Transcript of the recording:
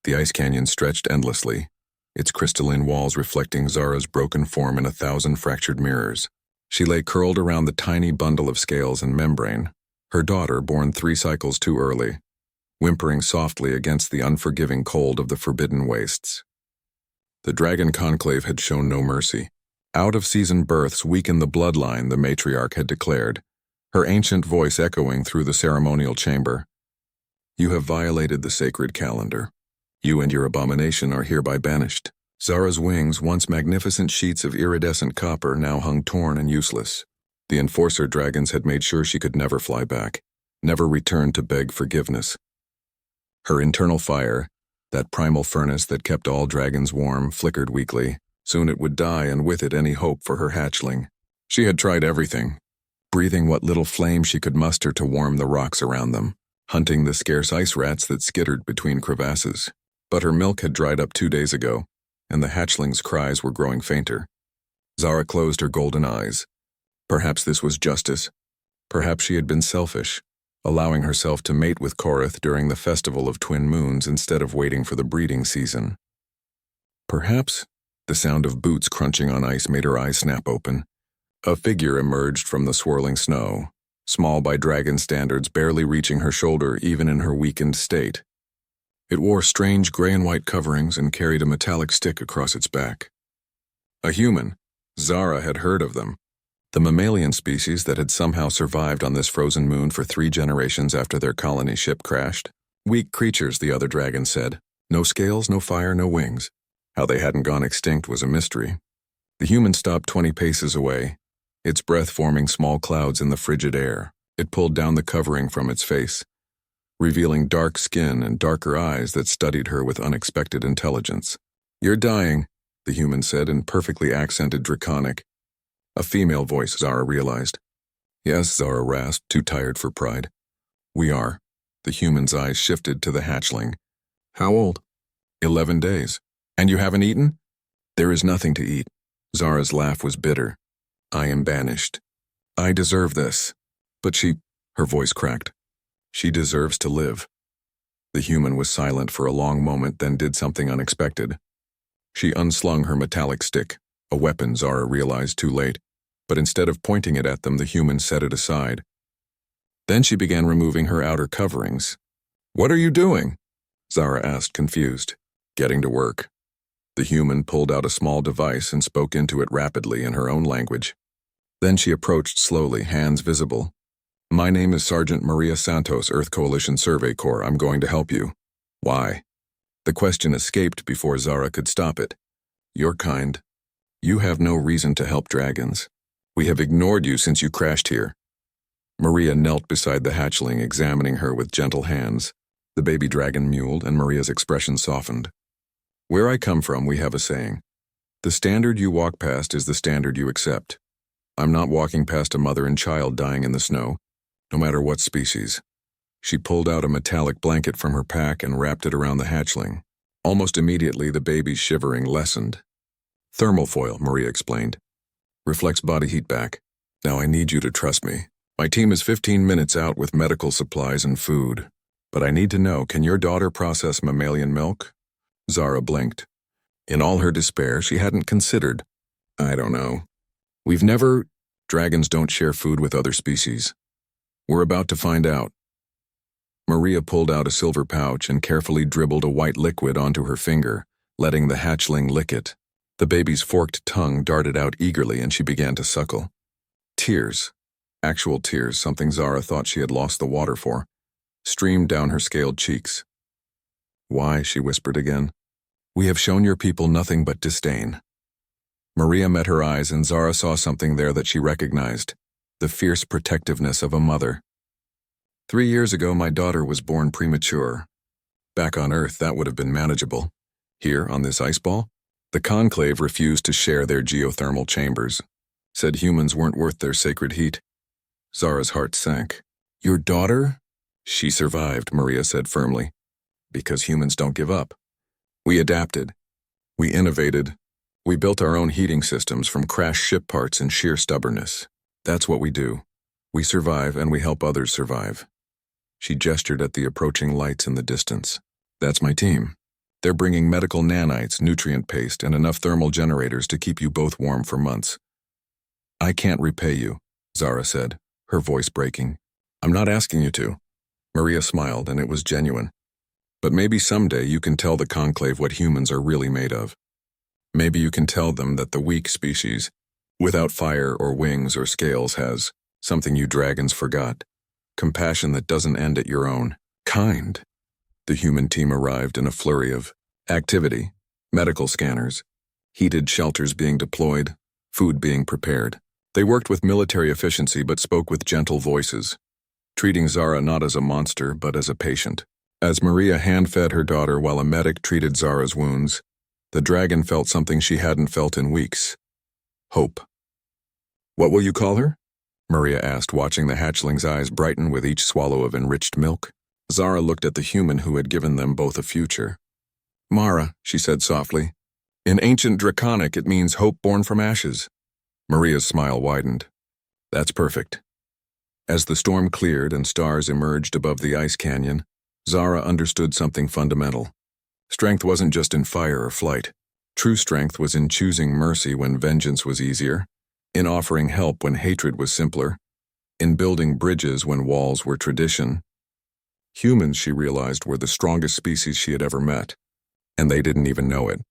The ice canyon stretched endlessly, its crystalline walls reflecting Zara's broken form in 1,000 fractured mirrors. She lay curled around the tiny bundle of scales and membrane, her daughter born 3 cycles too early, whimpering softly against the unforgiving cold of the forbidden wastes. The dragon conclave had shown no mercy. Out-of-season births weakened the bloodline, the matriarch had declared, her ancient voice echoing through the ceremonial chamber. You have violated the sacred calendar. You and your abomination are hereby banished. Zara's wings, once magnificent sheets of iridescent copper, now hung torn and useless. The enforcer dragons had made sure she could never fly back, never return to beg forgiveness. Her internal fire, that primal furnace that kept all dragons warm, flickered weakly. Soon it would die, and with it any hope for her hatchling. She had tried everything, breathing what little flame she could muster to warm the rocks around them, hunting the scarce ice rats that skittered between crevasses. But her milk had dried up 2 days ago, and the hatchling's cries were growing fainter. Zara closed her golden eyes. Perhaps this was justice. Perhaps she had been selfish, allowing herself to mate with Korith during the festival of twin moons instead of waiting for the breeding season. Perhaps the sound of boots crunching on ice made her eyes snap open. A figure emerged from the swirling snow, small by dragon standards, barely reaching her shoulder even in her weakened state. It wore strange gray and white coverings and carried a metallic stick across its back. A human. Zara had heard of them. The mammalian species that had somehow survived on this frozen moon for 3 generations after their colony ship crashed. Weak creatures, the other dragon said. No scales, no fire, no wings. How they hadn't gone extinct was a mystery. The human stopped 20 paces away, its breath forming small clouds in the frigid air. It pulled down the covering from its face, revealing dark skin and darker eyes that studied her with unexpected intelligence. You're dying, the human said in perfectly accented Draconic. A female voice, Zara realized. Yes, Zara rasped, too tired for pride. We are. The human's eyes shifted to the hatchling. How old? 11 days. And you haven't eaten? There is nothing to eat. Zara's laugh was bitter. I am banished. I deserve this. But her voice cracked. She deserves to live. The human was silent for a long moment, then did something unexpected. She unslung her metallic stick, a weapon Zara realized too late, but instead of pointing it at them, the human set it aside. Then she began removing her outer coverings. What are you doing? Zara asked, confused. Getting to work. The human pulled out a small device and spoke into it rapidly in her own language. Then she approached slowly, hands visible. My name is Sergeant Maria Santos, Earth Coalition Survey Corps. I'm going to help you. Why? The question escaped before Zara could stop it. You're kind. You have no reason to help dragons. We have ignored you since you crashed here. Maria knelt beside the hatchling, examining her with gentle hands. The baby dragon mewed, and Maria's expression softened. Where I come from, we have a saying. The standard you walk past is the standard you accept. I'm not walking past a mother and child dying in the snow, no matter what species. She pulled out a metallic blanket from her pack and wrapped it around the hatchling. Almost immediately, the baby's shivering lessened. Thermal foil, Maria explained. Reflects body heat back. Now I need you to trust me. My team is 15 minutes out with medical supplies and food. But I need to know, can your daughter process mammalian milk? Zara blinked. In all her despair, she hadn't considered. I don't know. Dragons don't share food with other species. We're about to find out. Maria pulled out a silver pouch and carefully dribbled a white liquid onto her finger, letting the hatchling lick it. The baby's forked tongue darted out eagerly and she began to suckle. Tears, actual tears, something Zara thought she had lost the water for, streamed down her scaled cheeks. Why, she whispered again. We have shown your people nothing but disdain. Maria met her eyes and Zara saw something there that she recognized, the fierce protectiveness of a mother. 3 years ago, my daughter was born premature. Back on Earth, that would have been manageable. Here, on this ice ball, the conclave refused to share their geothermal chambers, said humans weren't worth their sacred heat. Zara's heart sank. Your daughter? She survived, Maria said firmly. Because humans don't give up. We adapted. We innovated. We built our own heating systems from crashed ship parts in sheer stubbornness. That's what we do. We survive and we help others survive. She gestured at the approaching lights in the distance. That's my team. They're bringing medical nanites, nutrient paste, and enough thermal generators to keep you both warm for months. I can't repay you, Zara said, her voice breaking. I'm not asking you to. Maria smiled, and it was genuine. But maybe someday you can tell the Conclave what humans are really made of. Maybe you can tell them that the weak species, without fire or wings or scales, has something you dragons forgot. Compassion that doesn't end at your own kind. The human team arrived in a flurry of activity, medical scanners, heated shelters being deployed, food being prepared. They worked with military efficiency but spoke with gentle voices, treating Zara not as a monster but as a patient. As Maria hand-fed her daughter while a medic treated Zara's wounds, the dragon felt something she hadn't felt in weeks. Hope. What will you call her? Maria asked, watching the hatchling's eyes brighten with each swallow of enriched milk. Zara looked at the human who had given them both a future. Mara, she said softly. In ancient Draconic, it means hope born from ashes. Maria's smile widened. That's perfect. As the storm cleared and stars emerged above the ice canyon, Zara understood something fundamental. Strength wasn't just in fire or flight. True strength was in choosing mercy when vengeance was easier, in offering help when hatred was simpler, in building bridges when walls were tradition. Humans, she realized, were the strongest species she had ever met, and they didn't even know it.